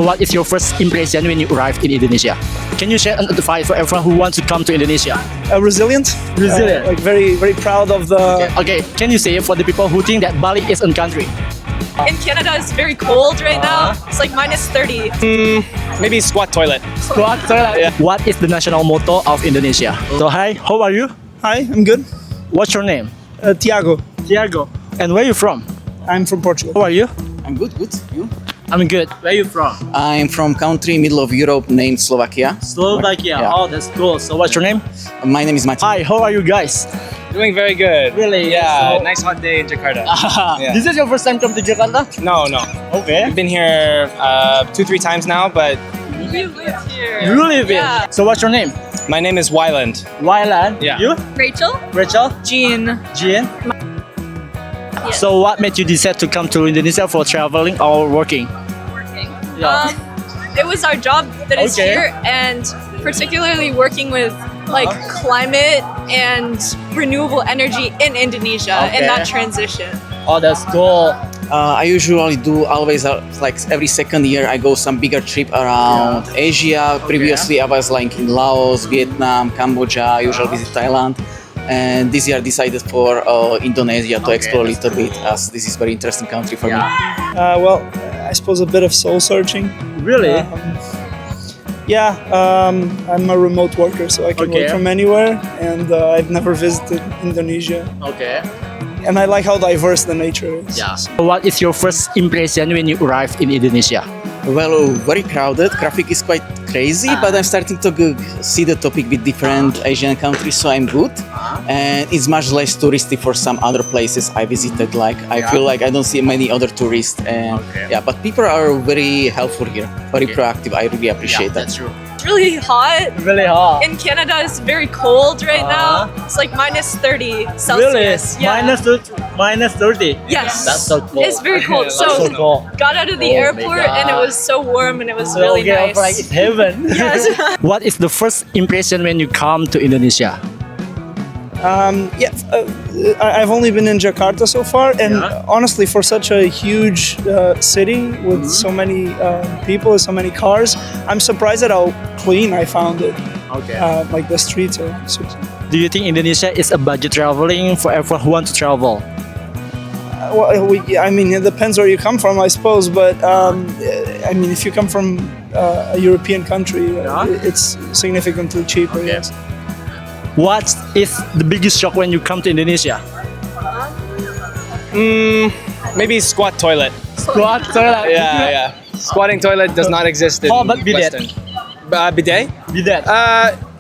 What is your first impression when you arrived in Indonesia? Can you share an advice for everyone who wants to come to Indonesia? Resilient. Resilient. Like very proud of the. Okay, can you say for the people who think that Bali is a country? In Canada, it's very cold right now. It's like minus 30. Maybe squat toilet. What is the national motto of Indonesia? So hi, how are you? Hi, I'm good. What's your name? Tiago. Tiago. And where are you from? I'm from Portugal. How are you? I'm good. You? I'm good. Where are you from? I'm from country middle of Europe named Slovakia. Slovakia. Yeah. Oh, that's cool. So what's your name? My name is Mati. Hi, how are you guys? Doing very good. Really? Yeah, So- nice hot day in Jakarta. Yeah. This is your first time come to Jakarta? No. Okay. I've been here 2-3 times now, but You live here. You live in? Yeah. So what's your name? my name is Wyland. Wyland. Yeah. You? Rachel? Rachel? Jean. Jean? Yes. So what made you decide to come to Indonesia for traveling or working? Working. Yeah. It was our job that is Okay. here, and particularly working with like climate and renewable energy in Indonesia Okay. and that transition. Oh, that's cool. I usually do always like every second year I go some bigger trip around Asia. Previously I was like in Laos, Vietnam, Cambodia. I usually visit Thailand. And this year I decided for Indonesia to explore a little bit, as this is very interesting country for me. Well, I suppose a bit of soul searching. Really? I'm a remote worker, so I can Okay. work from anywhere, and I've never visited Indonesia. Okay. And I like how diverse the nature is. Yeah. What is your first impression when you arrived in Indonesia? Well, very crowded. Traffic is quite crazy, but I'm starting to see the topic with different Asian countries, so I'm good. And it's much less touristy for some other places I visited. Like I feel like I don't see many other tourists, and but people are very helpful here, very proactive. I really appreciate that. true. It's really hot. Really hot. In Canada, it's very cold right now. It's like minus 30 Really? Celsius. Yeah. Minus 30. Yes. That's so cool. It's very cold. That's so So cool. got out of the Oh my airport and it God. was so warm and it was So really okay, nice. like it's heaven. Yes. What is the first impression when you come to Indonesia? I've only been in Jakarta so far, and Yeah. honestly, for such a huge city with so many people and so many cars, I'm surprised at how clean I found it. Okay. Like the streets are. Do you think Indonesia is a budget traveling for everyone who wants to travel? I mean, it depends where you come from, I suppose. But I mean, if you come from a European country, it's significantly cheaper. Yes. What is the biggest shock when you come to Indonesia? Maybe squat toilet. Squat toilet. Yeah. Squatting toilet does not exist in How about bidet? Western. Bidet? Bidet.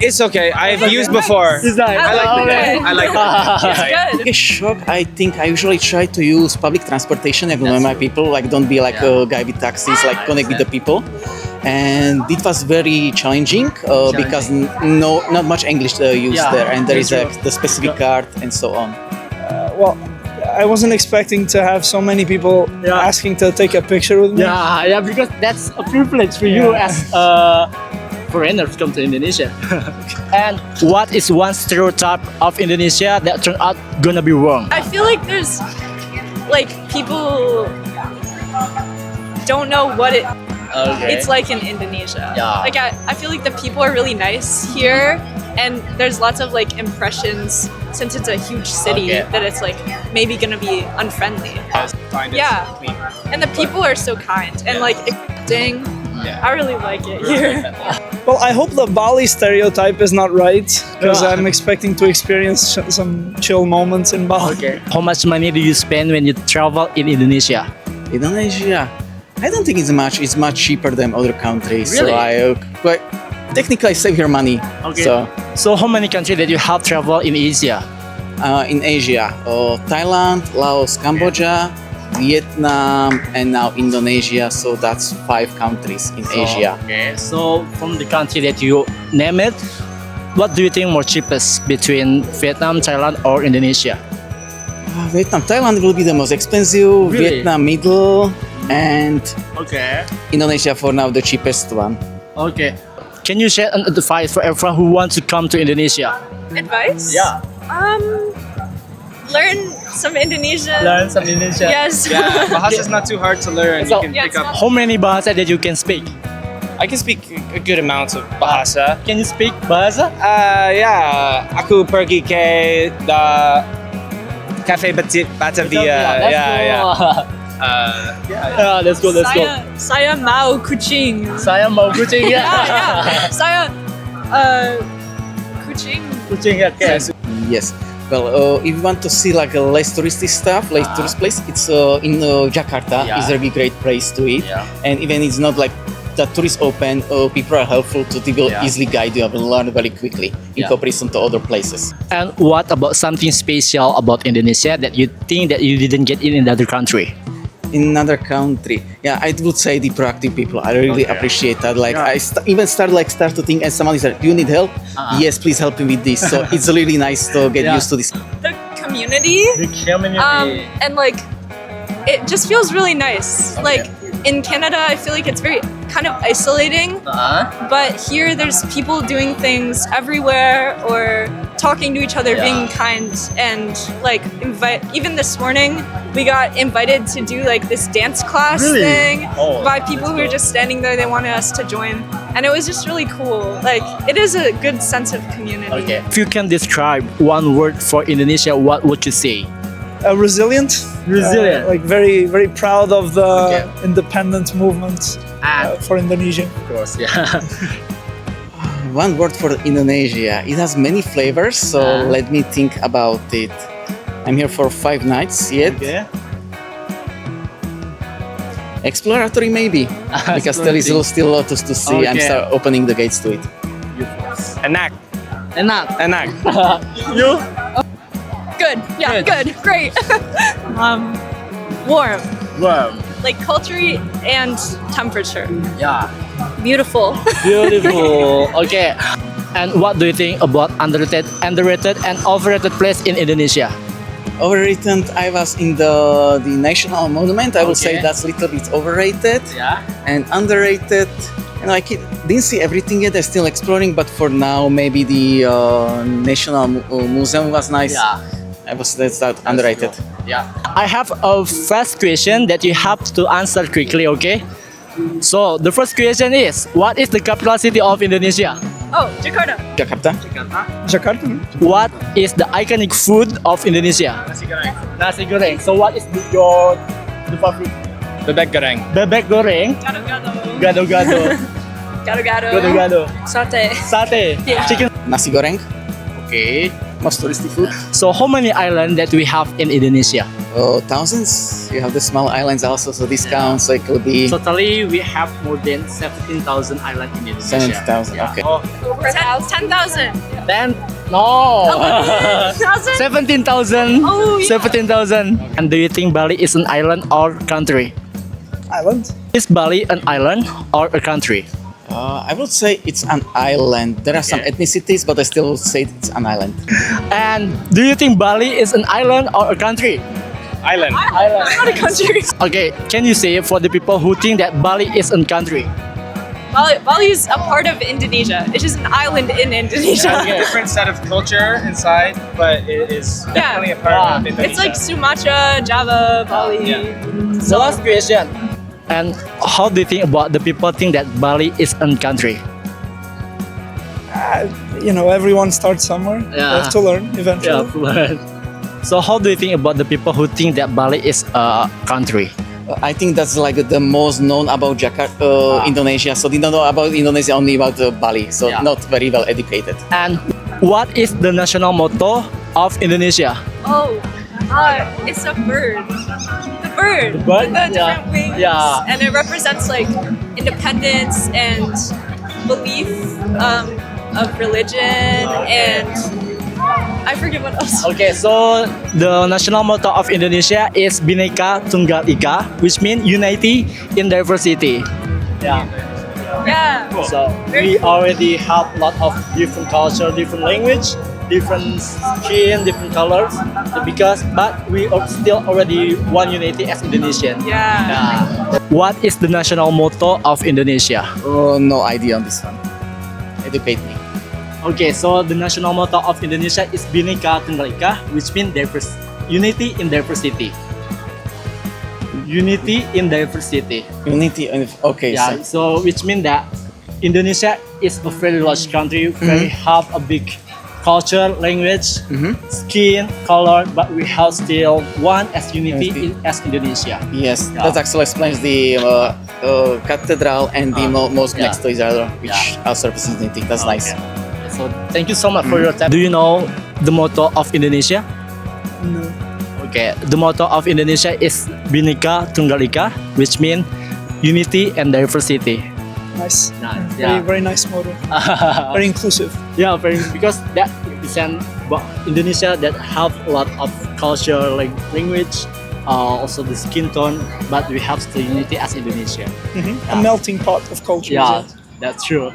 It's okay. I've used before. Is that? I like bidet. I like bidet. It's good. Biggest shock, I think I usually try to use public transportation and with my people, like don't be like a guy with taxis, like connect with the people. And it was very challenging because not much English used Yeah, there, and there is that's the specific card and so on. Well, I wasn't expecting to have so many people Yeah. asking to take a picture with me. Yeah, because that's a privilege for you as a foreigner to come to Indonesia. And what is one stereotype of Indonesia that turned out gonna be wrong? I feel like there's like people don't know what it's like in Indonesia. Yeah. Like I feel like the people are really nice here and there's lots of like impressions since it's a huge city Okay. that it's like maybe gonna be unfriendly. Find it Yeah. clean. And the people are so kind and like accepting. I really like it here. Well, I hope the Bali stereotype is not right, because Yeah. I'm expecting to experience some chill moments in Bali. How much money do you spend when you travel in Indonesia? Indonesia, I don't think it's much. It's much cheaper than other countries. Really? So but technically I save your money. Okay. So So how many countries that you have traveled in Asia? in Asia, Thailand, Laos, Cambodia, Vietnam, and now Indonesia. So that's 5 countries in Asia. Okay. So from the country that you name it, what do you think more cheapest between Vietnam, Thailand, or Indonesia? Vietnam, Thailand will be the most expensive. Really? Vietnam, middle, and Okay. Indonesia for now the cheapest one. Okay. Can you share an advice for everyone who wants to come to Indonesia? Advice? learn some Indonesian. Learn some Indonesian. Yes. Yeah, Bahasa is not too hard to learn. So- You can Yeah, pick it's up. not- How many bahasa that you can speak? I can speak a good amount of Bahasa. Can you speak bahasa? Yeah, aku pergi ke the Cafe Batavia. Let's Yeah, go. yeah. Yeah, let's go, let's go. Saya mau kucing. Saya mau kucing ya. Yeah. Saya kucing. Kucing ya, okay. Yes. Well, if you want to see like a less touristy stuff, less tourist place, it's in Jakarta. Yeah. Is a very great place to eat. Yeah. And even it's not like the tourist open, people are helpful to they will Yeah. easily guide you and learn very quickly in Yeah. comparison to other places. And what about something special about Indonesia that you think that you didn't get in another country? In another country, yeah, I would say the proactive people. I really Okay. appreciate that. Like I even start to think, and somebody said, "Do you need help?" Yes, please help me with this. So it's really nice to get Yeah. used to this. The community. The community. And like, it just feels really nice. Like in Canada, I feel like it's very kind of isolating. But here, there's people doing things everywhere or talking to each other, Yeah. being kind, and like invite. Even this morning, we got invited to do like this dance class Really? thing Oh, by people who were just standing there. They wanted us to join, and it was just really cool. Like it is a good sense of community. Okay. If you can describe one word for Indonesia, what would you say? Resilient. Resilient. Like very, very proud of the Okay. independent movement for Indonesia. Of course, yeah. One word for Indonesia. It has many flavors, so let me think about it. I'm here for 5 nights yet. Okay. Exploratory maybe, because there is still a lot to see. I'm Okay. start opening the gates to it. Enak, Enak. enak. You? Good. Yeah. Good. Great. Warm. Warm. Like culture and temperature. Yeah. Beautiful. Beautiful. Okay. And what do you think about underrated and overrated place in Indonesia? Overrated. I was in the National Monument. I would say Okay. that's a little bit overrated. Yeah. And underrated. Didn't see everything yet. I'm still exploring, but for now, maybe the National Museum was nice. Yeah. That's underrated. Yeah. I have a first question that you have to answer quickly, okay? So the first question is, what is the capital city of Indonesia? Oh, Jakarta. Jakarta. Jakarta. What is the iconic food of Indonesia? Nasi goreng. Nasi goreng. So what is your favorite? Bebek goreng. Bebek goreng, Gado-gado. gado-gado, Gado-gado. gado-gado, Sate. sate, Yeah. chicken. Nasi goreng. Okay. Most touristy food. So how many islands that we have in Indonesia? Thousands. You have the small islands also, so this counts. So it could be Totally, we have more than 17,000 islands in Indonesia. 70,000. Yeah. Okay. Oh, 10,000. then no. 1,000? 17,000. Oh, yeah. 17,000. And do you think Bali is an island or country? Island. Is Bali an island or a country? I would say it's an island. There are some Okay. ethnicities, but I still say it's an island. And do you think Bali is an island or a country? Island. Not a country. Okay, can you say for the people who think that Bali is a country? Bali is a part of Indonesia. It's just an island in Indonesia. Has a different set of culture inside, but it is definitely a part of Indonesia. It's like Sumatra, Java, Bali. Yeah. The last question. And how do you think about the people think that Bali is a country? Everyone starts somewhere. You Yeah. have to learn eventually. So how do you think about the people who think that Bali is a country? I think that's like the most known about Jakarta, Indonesia. So they don't know about Indonesia, only about Bali. So Yeah. not very well educated. And what is the national motto of Indonesia? Oh, it's a bird. The bird. The bird? With the Yeah. different wings. Yeah. And it represents like independence and belief of religion and I forget what else. Okay, so the national motto of Indonesia is Bhinneka Tunggal Ika, which means unity in diversity. Yeah. Yeah. So we already have a lot of different culture, different language, different skin, different colors. But we are still already one unity as Indonesian. Yeah. What is the national motto of Indonesia? Oh, no idea on this one. Educate me. Okay, so the national motto of Indonesia is Bhinneka Tunggal Ika, which means unity in diversity. Unity in diversity. Unity. Okay. Yeah. So, So which means that Indonesia is a very large country. We have a big culture, language, skin, color, but we have still one as unity as Indonesia. yes, Yeah. that actually explains the cathedral and the mosque yeah. next to each other, which Yeah. also represents unity. That's nice. Okay. So thank you so much for your time. Do you know the motto of Indonesia? No. Okay, the motto of Indonesia is Bhinneka Tunggal Ika, which means unity and diversity. Nice. Nice, Very, yeah. very nice motto. Very inclusive. Yeah, very, because that represent Indonesia that have a lot of culture, like language, also the skin tone, but we have still unity as Indonesia. A melting pot of cultures. Yeah, that's true.